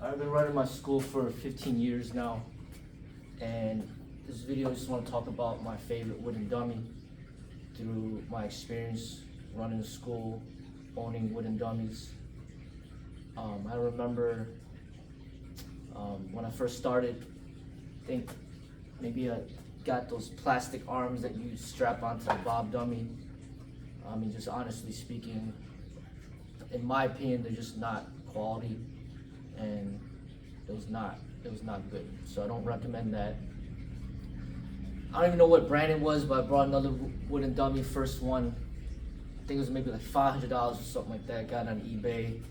I've been running my school for 15 years now, and this video I just want to talk about my favorite wooden dummy through my experience running the school, owning wooden dummies. I remember when I first started, I think maybe I got those plastic arms that you strap onto the bob dummy. I mean, just honestly speaking, in my opinion, they're just not quality, and it was not good. So I don't recommend that. I don't even know what brand it was, but I brought another wooden dummy, first one. I think it was maybe like $500 or something like that. Got it on eBay.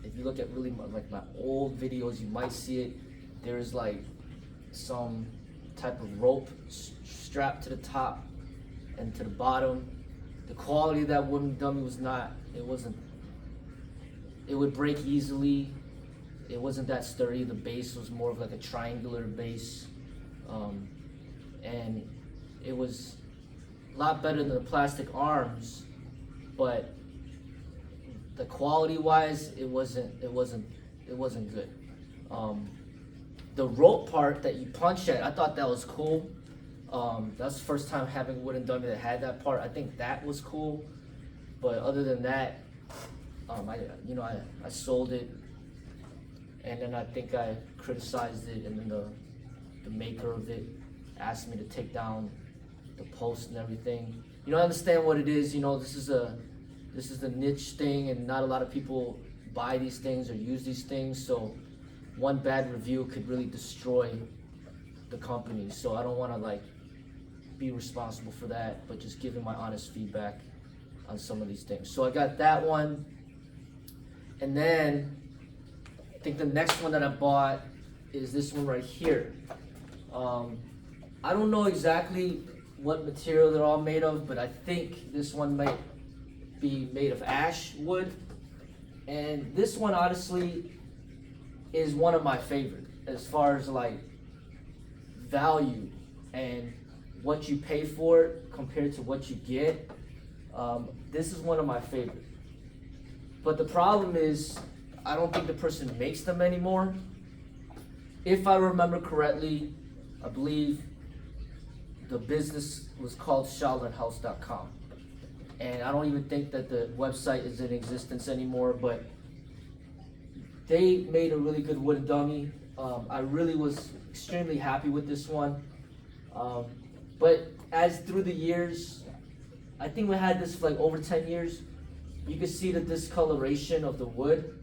If you look at really my old videos, you might see it. There's like some type of rope strapped to the top and to the bottom. The quality of that wooden dummy was not. It would break easily. It wasn't that sturdy. The base was more of like a triangular base, and it was a lot better than the plastic arms, but the quality-wise, it wasn't good. The rope part that you punch at, I thought that was cool. That's the first time having a wooden dummy that had that part. I think that was cool, but other than that, I sold it, and then I think I criticized it, and then the maker of it asked me to take down the post and everything. I understand what it is. This is a niche thing, and not a lot of people buy these things or use these things. So one bad review could really destroy the company. So I don't want to be responsible for that, but just giving my honest feedback on some of these things. So I got that one, and then I think the next one that I bought is this one right here. I don't know exactly what material they're all made of, but I think this one might be made of ash wood. And this one honestly is one of my favorite as far as value and what you pay for it compared to what you get. This is one of my favorite. But the problem is, I don't think the person makes them anymore. If I remember correctly, I believe the business was called ShaulinHouse.com. And I don't even think that the website is in existence anymore, but they made a really good wooden dummy. I really was extremely happy with this one. But as through the years, I think we had this for over 10 years, you can see the discoloration of the wood.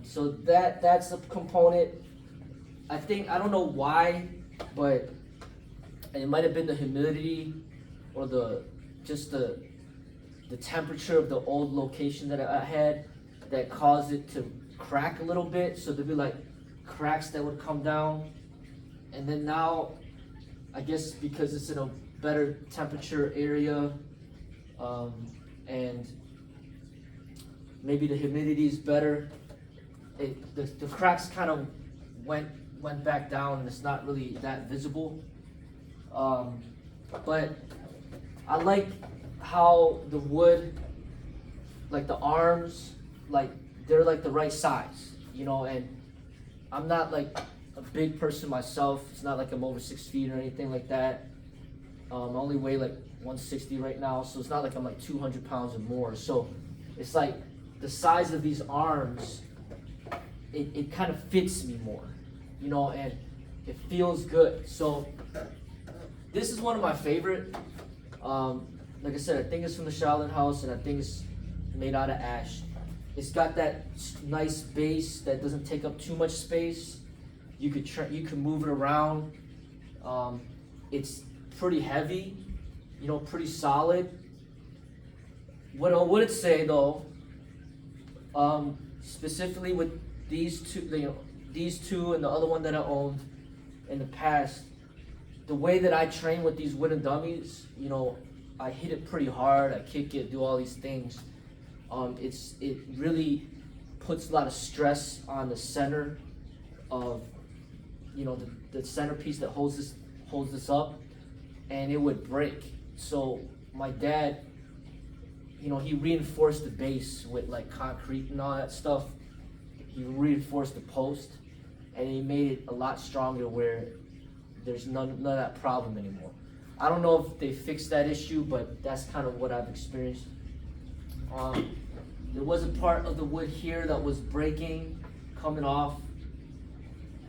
So that's a component. I don't know why, but it might have been the humidity or the temperature of the old location that I had that caused it to crack a little bit. So there'd be cracks that would come down. And then now, I guess because it's in a better temperature area, and maybe the humidity is better, the cracks kind of went back down, and it's not really that visible. But I like how the wood, the arms, they're the right size, and I'm not a big person myself. It's not like I'm over 6 feet or anything like that. I only weigh 160 right now, so it's not like I'm 200 pounds or more. So it's the size of these arms, it kind of fits me more, and it feels good. So this is one of my favorite. Like I said, I think it's from the Shaolin House, and I think it's made out of ash. It's got that nice base that doesn't take up too much space. You could move it around. It's pretty heavy, pretty solid. What I would say though, specifically with these two and the other one that I owned in the past, the way that I train with these wooden dummies, I hit it pretty hard, I kick it, do all these things. It really puts a lot of stress on the center of, the centerpiece that holds this up, and it would break. So my dad, he reinforced the base with concrete and all that stuff, he reinforced the post, and he made it a lot stronger where there's none of that problem anymore. I don't know if they fixed that issue, but that's kind of what I've experienced. There was a part of the wood here that was breaking, coming off.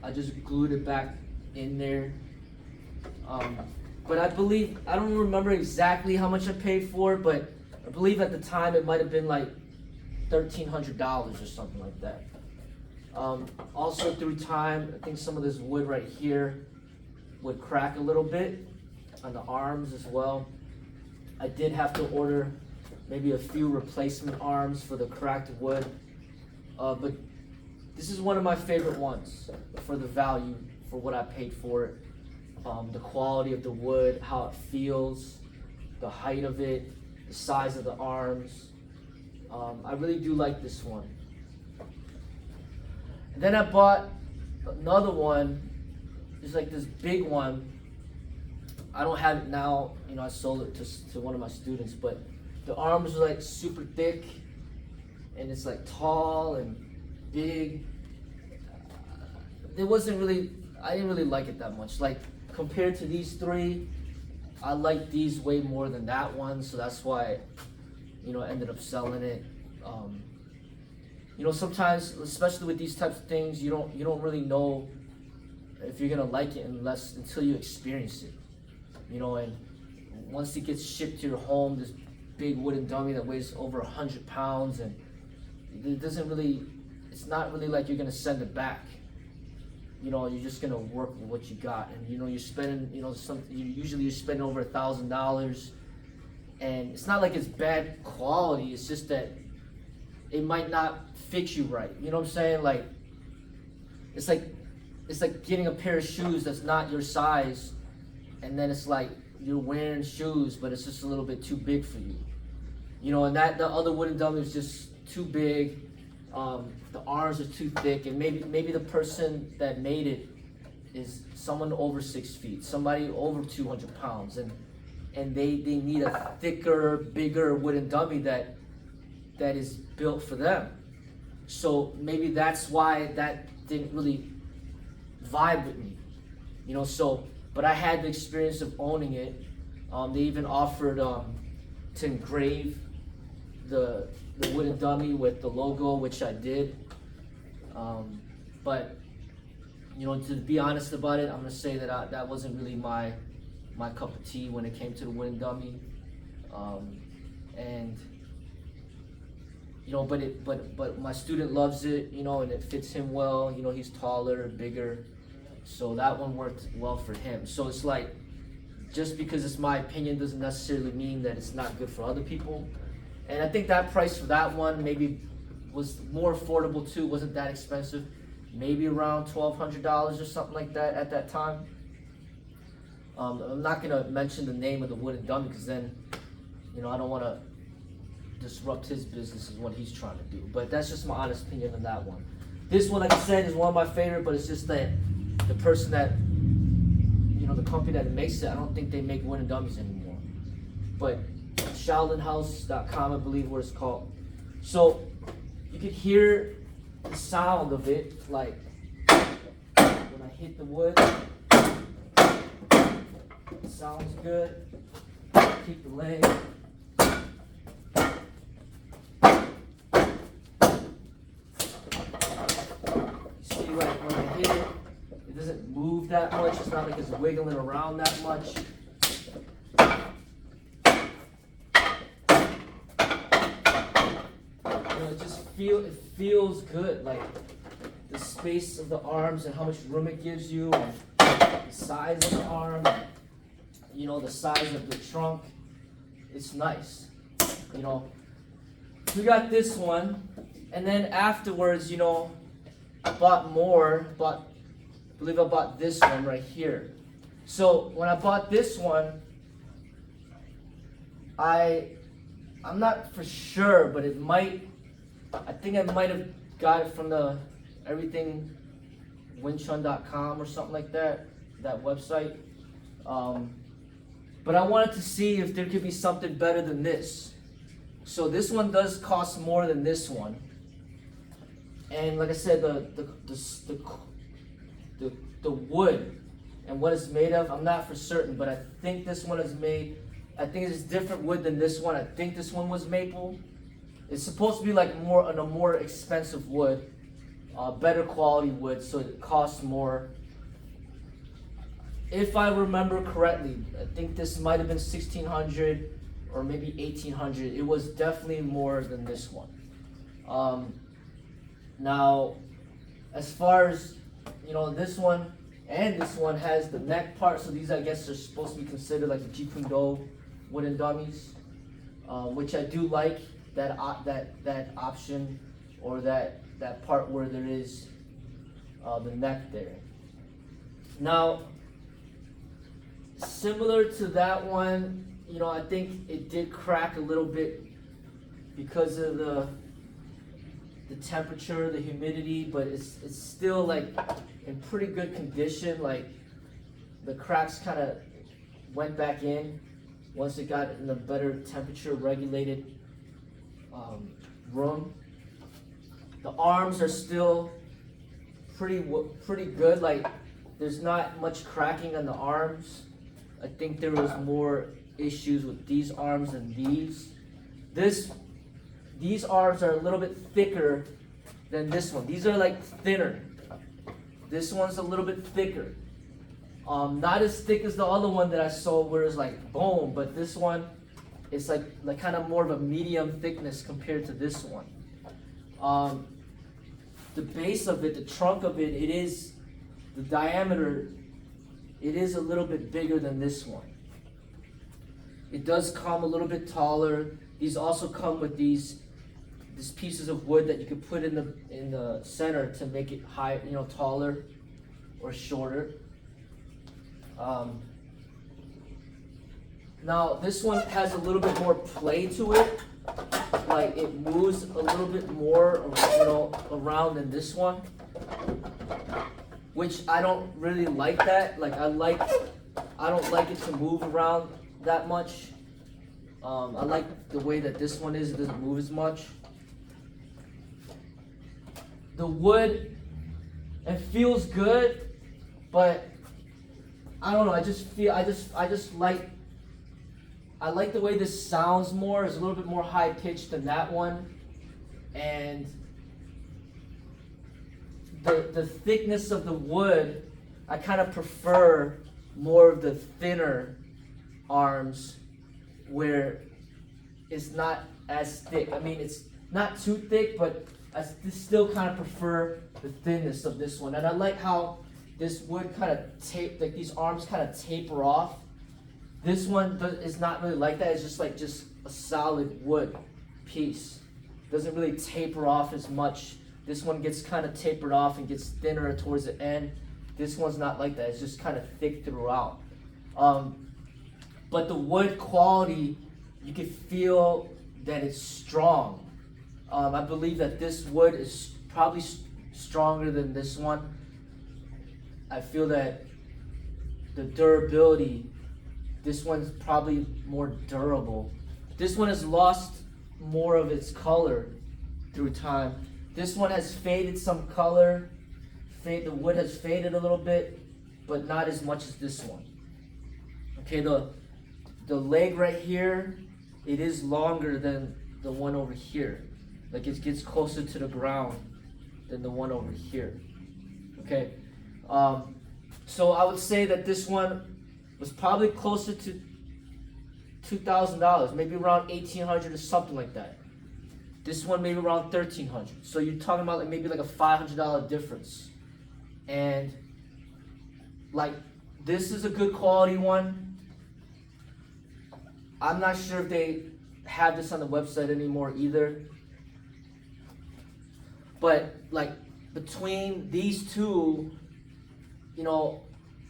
I just glued it back in there. But I believe, I don't remember exactly how much I paid for it, but I believe at the time it might have been like $1,300 or something like that. Also through time, I think some of this wood right here would crack a little bit on the arms as well. I did have to order maybe a few replacement arms for the cracked wood, but this is one of my favorite ones for the value, for what I paid for it. The quality of the wood, how it feels, the height of it, the size of the arms. I really do like this one. And then I bought another one. It's like this big one. I don't have it now, you know, I sold it to one of my students, but the arms are like super thick, and it's like tall and big. It wasn't really, I didn't really like it that much. Like compared to these three, I like these way more than that one, so that's why, you know, I ended up selling it. You know, sometimes, especially with these types of things, you don't really know if you're gonna like it until you experience it. You know, and once it gets shipped to your home, this big wooden dummy that weighs over 100 pounds, and it's not really like you're gonna send it back. You know, you're just gonna work with what you got, and you know, you're spending, you know, usually you're spending over $1,000, and it's not like it's bad quality. It's just that it might not fit you right. You know what I'm saying? Like, it's like getting a pair of shoes that's not your size, and then it's like you're wearing shoes, but it's just a little bit too big for you. You know, and the other wooden dummy is just too big. The arms are too thick, and maybe the person that made it is someone over 6 feet, somebody over 200 pounds, and they need a thicker, bigger wooden dummy that is built for them. So maybe that's why that didn't really vibe with me, you know. So, but I had the experience of owning it. They even offered to engrave the wooden dummy with the logo, which I did. But you know, to be honest about it, I'm gonna say that that wasn't really my cup of tea when it came to the wooden dummy. And you know, but my student loves it, you know, and it fits him well. You know, he's taller, bigger, so that one worked well for him. So it's like, just because it's my opinion doesn't necessarily mean that it's not good for other people. And I think that price for that one maybe was more affordable too. It wasn't that expensive, maybe around $1,200 or something like that at that time. I'm not gonna mention the name of the wooden dummy, because then, you know, I don't want to disrupt his business is what he's trying to do. But that's just my honest opinion on that one. This one, like I said, is one of my favorite, but it's just that the person that, you know, the company that makes it, I don't think they make wooden dummies anymore. But ShaolinHouse.com, I believe what it's called. So you could hear the sound of it, like when I hit the wood. It sounds good. Keep the leg. That much. It's not like it's wiggling around that much. You know, it feels good. Like the space of the arms and how much room it gives you, and the size of the arm, you know, the size of the trunk. It's nice. You know, we got this one, and then afterwards, you know, I believe I bought this one right here. So when I bought this one, I'm not for sure, but I think I might have got it from the everythingwinchun.com or something like that website. But I wanted to see if there could be something better than this. So this one does cost more than this one. And like I said, the wood and what it's made of, I'm not for certain, but I think this one is made, I think it's different wood than this one. I think this one was maple. It's supposed to be like more on a more expensive wood, better quality wood, so it costs more. If I remember correctly, I think this might have been 1600 or maybe 1800. It was definitely more than this one. Now, as far as, you know, this one and this one has the neck part, so these I guess are supposed to be considered like the Jeet Kune Do wooden dummies, which I do like that option, or that part where there is the neck there. Now, similar to that one, you know, I think it did crack a little bit because of the temperature, the humidity, but it's still like in pretty good condition. Like the cracks kind of went back in once it got in a better temperature regulated room. The arms are still pretty good. Like there's not much cracking on the arms. I think there was more issues with these arms than these. These arms are a little bit thicker than this one. These are like thinner. This one's a little bit thicker. Not as thick as the other one that I saw where it's like boom, but this one is like kind of more of a medium thickness compared to this one. The base of it, the trunk of it, the diameter, it is a little bit bigger than this one. It does come a little bit taller. These also come with these pieces of wood that you could put in the center to make it high, you know, taller or shorter. Now this one has a little bit more play to it. Like it moves a little bit more, you know, around than this one, which I don't really like that. Like I don't like it to move around that much. I like the way that this one is. It doesn't move as much. The wood, it feels good, but I don't know. I like the way this sounds more. It's a little bit more high pitched than that one, and the thickness of the wood, I kind of prefer more of the thinner arms where it's not as thick. I mean, it's not too thick, but I still kind of prefer the thinness of this one. And I like how this wood kind of like these arms kind of taper off. This one is not really like that. It's just a solid wood piece. Doesn't really taper off as much. This one gets kind of tapered off and gets thinner towards the end. This one's not like that. It's just kind of thick throughout. But the wood quality, you can feel that it's strong. I believe that this wood is probably stronger than this one. I feel that the durability, this one's probably more durable. This one has lost more of its color through time. This one has faded some color. The wood has faded a little bit, but not as much as this one. Okay, the leg right here, it is longer than the one over here. Like it gets closer to the ground than the one over here. Okay, so I would say that this one was probably closer to $2,000, maybe around $1,800 or something like that. This one maybe around $1,300. So you're talking about maybe like a $500 difference. And like this is a good quality one. I'm not sure if they have this on the website anymore either. But like between these two, you know,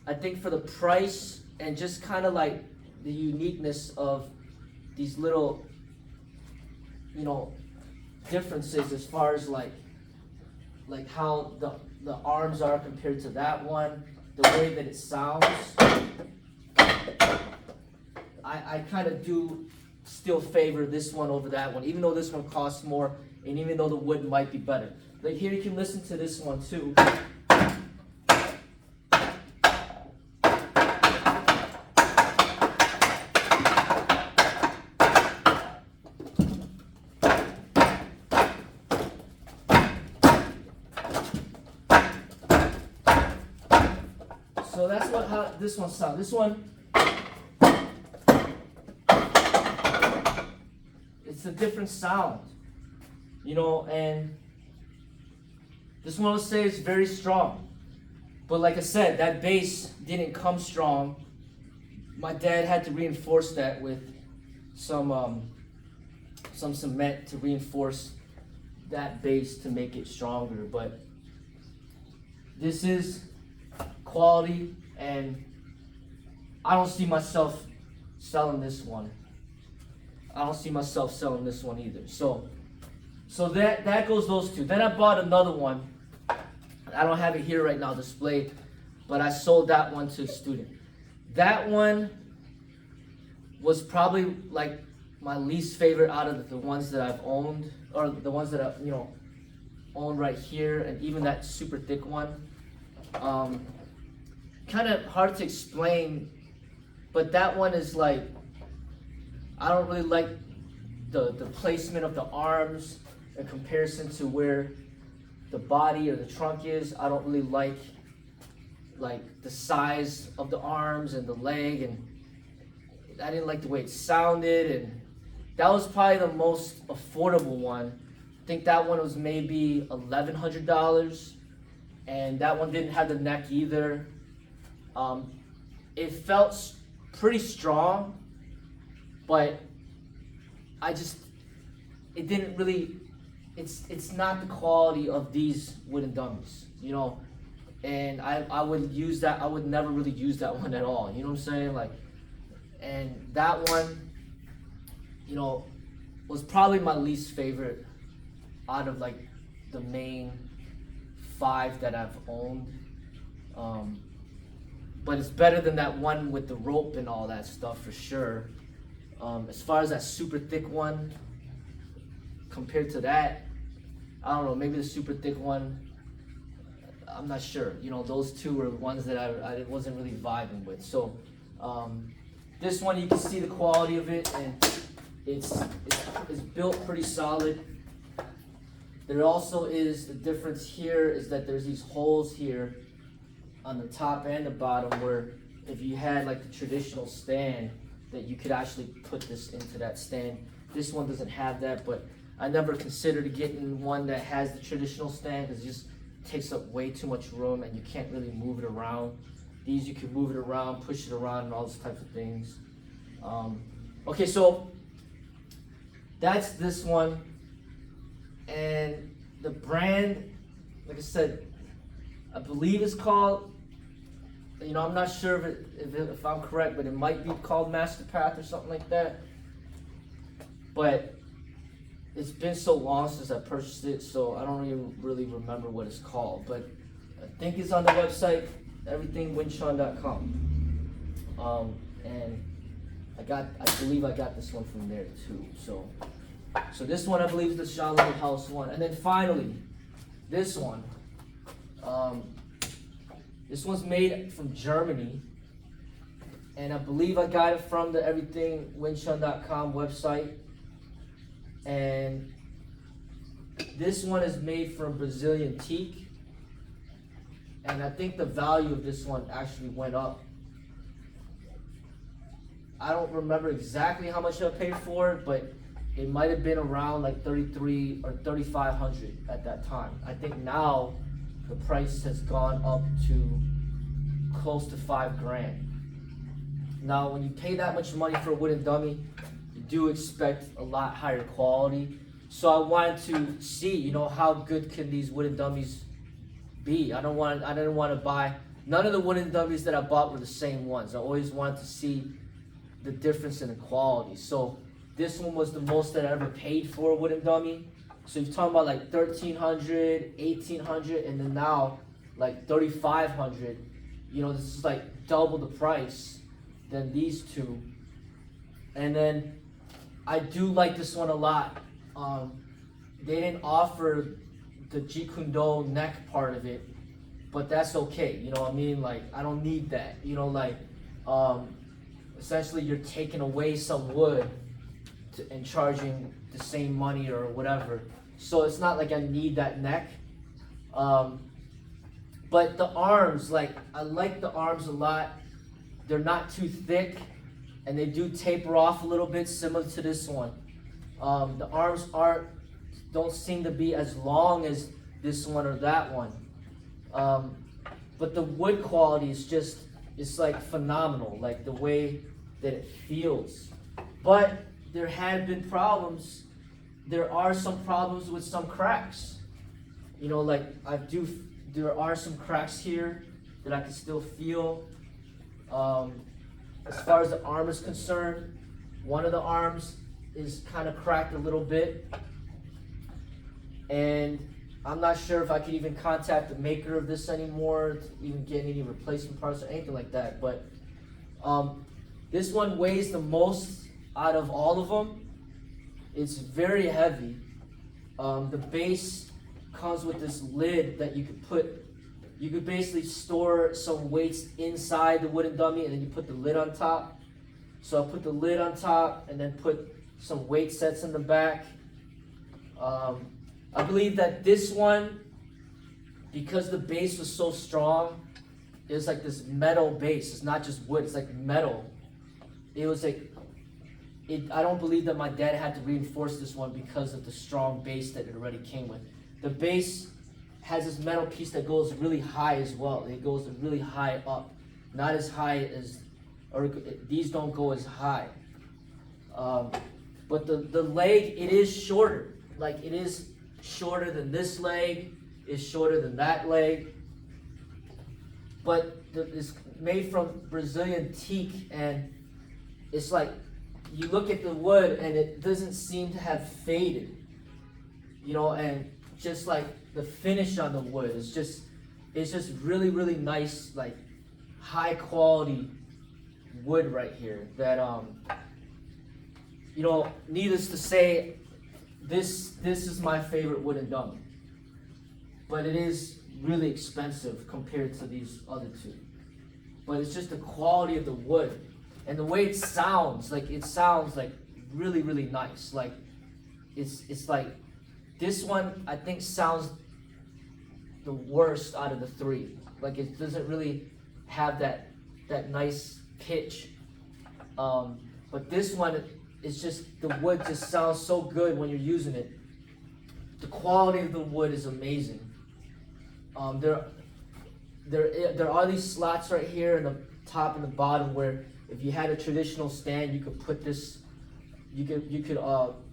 I think for the price and just kind of like the uniqueness of these little, you know, differences as far as like how the arms are compared to that one, the way that it sounds, I kind of do still favor this one over that one, even though this one costs more. and even though the wood might be better. Like here you can listen to this one too. So that's how this one sounds. This one, it's a different sound, you know, and this one I would say is very strong. But like I said, that bass didn't come strong. My dad had to reinforce that with some cement to reinforce that bass to make it stronger. But this is quality, and I don't see myself selling this one. I don't see myself selling this one either. So that goes those two. Then I bought another one. I don't have it here right now displayed, but I sold that one to a student. That one was probably like my least favorite out of the ones that I've owned, or the ones that I owned right here, and even that super thick one. Kind of hard to explain, but that one is like, I don't really like the placement of the arms in comparison to where the body or the trunk is. I don't really like the size of the arms and the leg, and I didn't like the way it sounded, and that was probably the most affordable one. I think that one was maybe $1,100, and that one didn't have the neck either. It felt pretty strong, but it didn't really, it's not the quality of these wooden dummies, you know, and I would use that, I would never really use that one at all, you know what I'm saying, like, and that one, you know, was probably my least favorite out of like the main 5 that I've owned. But it's better than that one with the rope and all that stuff for sure. As far as that super thick one, compared to that, I don't know, maybe the super thick one, I'm not sure. You know, those two were ones that I wasn't really vibing with. So this one, you can see the quality of it, and it's built pretty solid. There also is, the difference here is that there's these holes here on the top and the bottom, where if you had like the traditional stand, that you could actually put this into that stand. This one doesn't have that, but I never considered getting one that has the traditional stand because it just takes up way too much room and you can't really move it around. These you can move it around, push it around, and all those types of things. Okay, so that's this one, and the brand, like I said, I believe it's called, you know, I'm not sure if I'm correct, but it might be called Master Path or something like that. But it's been so long since I purchased it, so I don't even really remember what it's called. But I think it's on the website, everythingwindchun.com. And I believe I got this one from there too. So this one I believe is the Shaolin House one. And then finally, this one. This one's made from Germany, and I believe I got it from the everythingwindchun.com website. And this one is made from Brazilian teak, and I think the value of this one actually went up. I don't remember exactly how much I paid for it, but it might have been around like $3,300 or $3,500 at that time. I think now the price has gone up to close to $5,000. Now, when you pay that much money for a wooden dummy, you do expect a lot higher quality. So I wanted to see, you know, how good can these wooden dummies be? I didn't want to buy, none of the wooden dummies that I bought were the same ones. I always wanted to see the difference in the quality. So this one was the most that I ever paid for a wooden dummy. So you're talking about like $1,300, $1,800, and then now like $3,500. You know, this is like double the price than these two. And then I do like this one a lot. they didn't offer the Jeet Kune Do neck part of it, but that's okay. You know what I mean? Like, I don't need that. You know, like, essentially you're taking away some wood and charging the same money or whatever. So it's not like I need that neck. But the arms, like, I like the arms a lot. They're not too thick, and they do taper off a little bit, similar to this one. The arms don't seem to be as long as this one or that one. But the wood quality is just, it's like phenomenal, like the way that it feels. But there had been problems. There are some problems with some cracks. You know, like there are some cracks here that I can still feel. As far as the arm is concerned, one of the arms is kind of cracked a little bit. And I'm not sure if I could even contact the maker of this anymore to even get any replacement parts or anything like that. But this one weighs the most out of all of them. It's very heavy. The base comes with this lid that you could basically store some weights inside the wooden dummy, and then you put the lid on top. So I put the lid on top and then put some weight sets in the back. I believe that this one, because the base was so strong, it was like this metal base. It's not just wood, it's like metal. It was like, I don't believe that my dad had to reinforce this one because of the strong base that it already came with. The base has this metal piece that goes really high as well. It goes really high up. Not as high as, or these don't go as high. But the leg, it is shorter. Like, it is shorter than this leg, is shorter than that leg. But it's made from Brazilian teak, and it's like, you look at the wood and it doesn't seem to have faded. You know, and just like the finish on the wood is just, it's just really, really nice, like high quality wood right here that, you know, needless to say, this is my favorite wooden dummy, but it is really expensive compared to these other two. But it's just the quality of the wood and the way it sounds like really, really nice. Like it's like, this one I think sounds the worst out of the three. Like, it doesn't really have that nice pitch. But this one, it's just, the wood just sounds so good when you're using it. The quality of the wood is amazing. There are these slots right here in the top and the bottom where if you had a traditional stand, you could put this, you could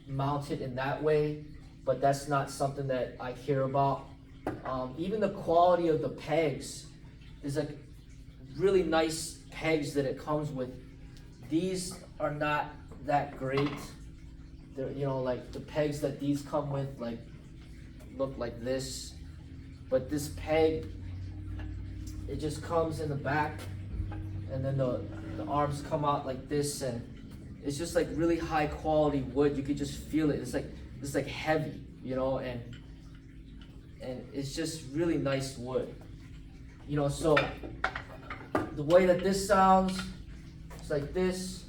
mount it in that way, but that's not something that I care about. Even the quality of the pegs is like really nice pegs that it comes with. These are not that great. They're, you know, like the pegs that these come with, like, look like this. But this peg, it just comes in the back, and then the arms come out like this, and it's just like really high quality wood. You could just feel it. It's like heavy, you know, and it's just really nice wood. You know, so the way that this sounds, it's like this.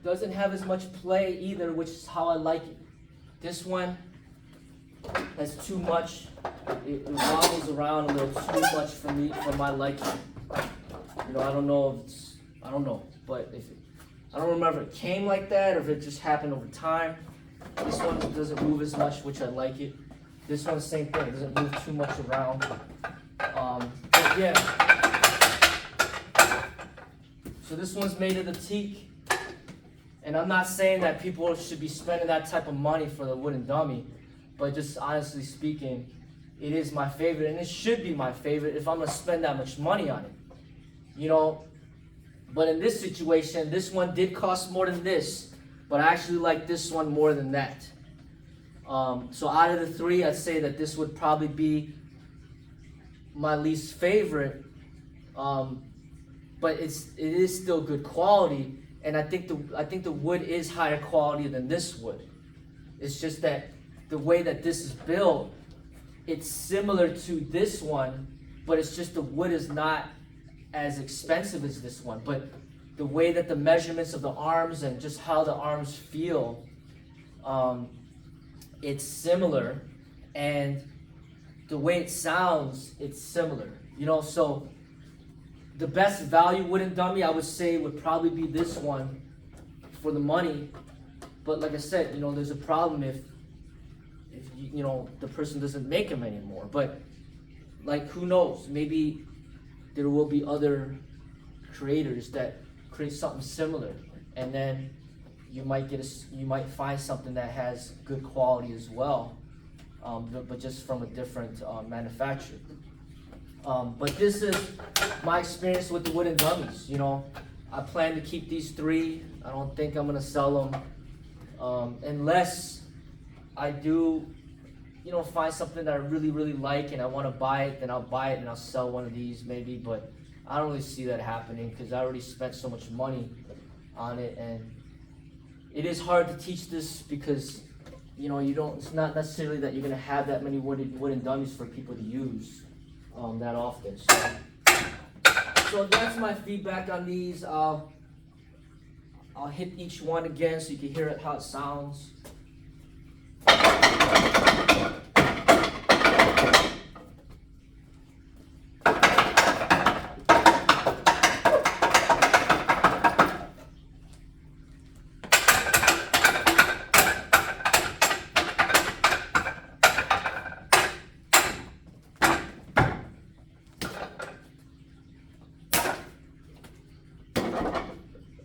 Doesn't have as much play either, which is how I like it. This one has too much. It wobbles around a little too much for me, for my liking. You know, I don't know if it's, I don't know, but I don't remember if it came like that or if it just happened over time. This one doesn't move as much, which I like it. This one, same thing, it doesn't move too much around. But yeah. So this one's made of the teak. And I'm not saying that people should be spending that type of money for the wooden dummy, but just honestly speaking, it is my favorite, and it should be my favorite if I'm gonna spend that much money on it. You know, but in this situation, this one did cost more than this. but I actually like this one more than that. So out of the three, I'd say that this would probably be my least favorite. But it is still good quality, and I think the wood is higher quality than this wood. It's just that the way that this is built, it's similar to this one, but it's just the wood is not as expensive as this one. But the way that the measurements of the arms and just how the arms feel, it's similar, and the way it sounds, it's similar. So the best value wooden dummy, I would say, would probably be this one for the money. But like I said, there's a problem if the person doesn't make them anymore. But like, who knows? Maybe there will be other creators that create something similar, and then you might find something that has good quality as well, but just from a different manufacturer. But this is my experience with the wooden dummies. I plan to keep these three. I don't think I'm gonna sell them unless I do, find something that I really, really like and I want to buy it. Then I'll buy it and I'll sell one of these maybe. But I don't really see that happening because I already spent so much money on it, and it is hard to teach this because it's not necessarily that you're gonna have that many wooden dummies for people to use that often. So that's my feedback on these. I'll hit each one again so you can hear how it sounds.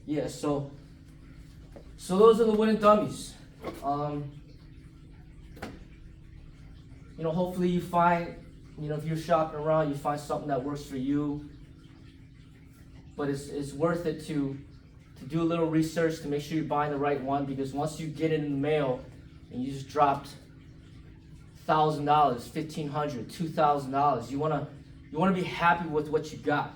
Yeah, so those are the wooden dummies. Hopefully you find, if you're shopping around, you find something that works for you. But it's worth it to do a little research to make sure you're buying the right one, because once you get it in the mail and you just dropped $1,000, $1,500, $2,000, you wanna be happy with what you got.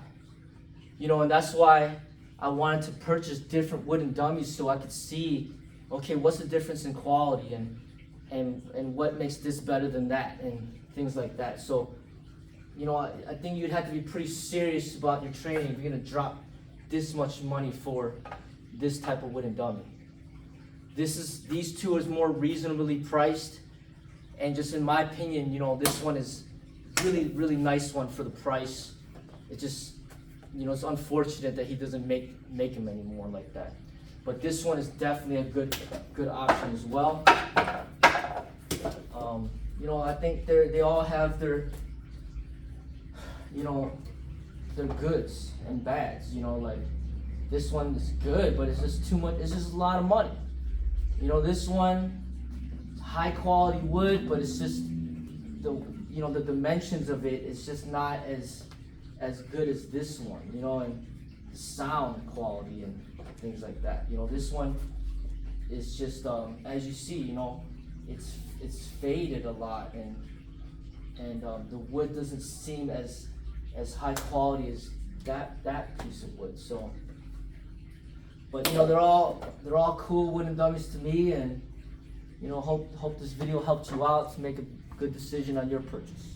And that's why I wanted to purchase different wooden dummies so I could see, okay, what's the difference in quality and what makes this better than that and things like that. So, I think you'd have to be pretty serious about your training if you're gonna drop this much money for this type of wooden dummy. These two is more reasonably priced, and just in my opinion, this one is really, really nice one for the price. It just, it's unfortunate that he doesn't make them anymore like that. But this one is definitely a good option as well. I think they all have their goods and bads. Like this one is good, but it's just too much. It's just a lot of money. This one, high quality wood, but it's just the dimensions of it is just not as good as this one, and the sound quality and things like that. This one is just, as you see, it's faded a lot, and the wood doesn't seem as high quality as that piece of wood. So, but they're all cool wooden dummies to me, and hope this video helped you out to make a good decision on your purchase.